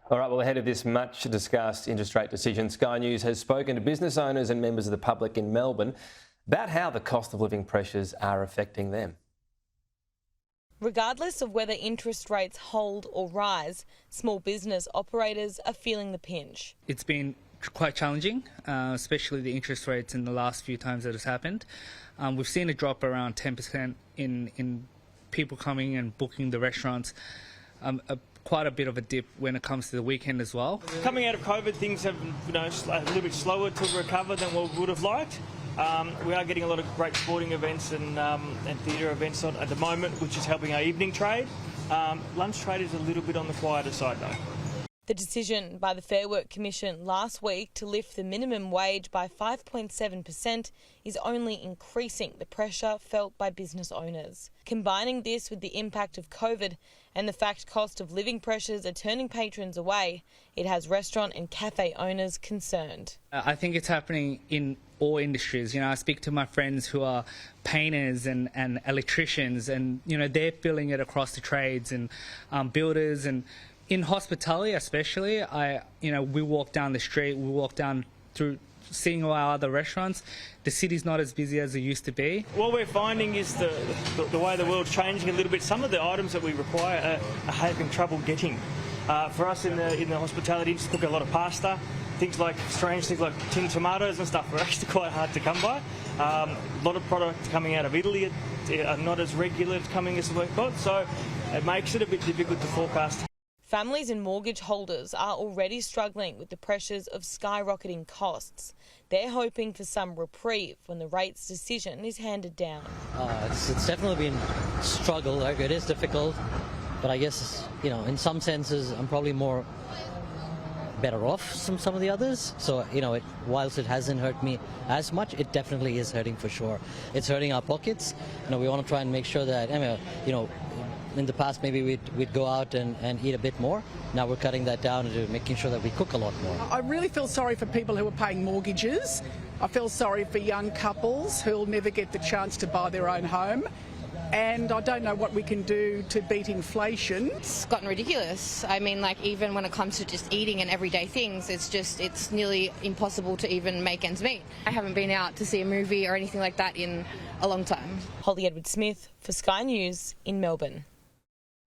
All right, well, ahead of this much-discussed interest rate decision, Sky News has spoken to business owners and members of the public in Melbourne about how the cost of living pressures are affecting them. Regardless of whether interest rates hold or rise, small business operators are feeling the pinch. It's been quite challenging, especially the interest rates in the last few times that it's happened. We've seen a drop around 10% in people coming and booking the restaurants. Quite a bit of a dip when it comes to the weekend as well. Coming out of COVID, things have a little bit slower to recover than what we would have liked. We are getting a lot of great sporting events and theatre events on at the moment, which is helping our evening trade. Lunch trade is a little bit on the quieter side though. The decision by the Fair Work Commission last week to lift the minimum wage by 5.7% is only increasing the pressure felt by business owners. Combining this with the impact of COVID and the fact cost of living pressures are turning patrons away, it has restaurant and cafe owners concerned. I think it's happening in all industries. I speak to my friends who are painters and electricians, and they're feeling it across the trades and builders and in hospitality especially. We walk down the street, we walk down through seeing all our other restaurants. The city's not as busy as it used to be. What we're finding is the way the world's changing a little bit. Some of the items that we require are having trouble getting. For us in the hospitality industry, cook a lot of pasta. Strange things like tinned tomatoes and stuff are actually quite hard to come by. A lot of product coming out of Italy are not as regular coming as we've got, so it makes it a bit difficult to forecast. Families and mortgage holders are already struggling with the pressures of skyrocketing costs. They're hoping for some reprieve when the rates decision is handed down. It's definitely been a struggle. It is difficult, but I guess, in some senses, I'm probably better off than some of the others. So, whilst it hasn't hurt me as much, it definitely is hurting for sure. It's hurting our pockets. We want to try and make sure that, in the past, maybe we'd go out and eat a bit more. Now we're cutting that down to making sure that we cook a lot more. I really feel sorry for people who are paying mortgages. I feel sorry for young couples who'll never get the chance to buy their own home. And I don't know what we can do to beat inflation. It's gotten ridiculous. Even when it comes to just eating and everyday things, it's nearly impossible to even make ends meet. I haven't been out to see a movie or anything like that in a long time. Holly Edward-Smith for Sky News in Melbourne.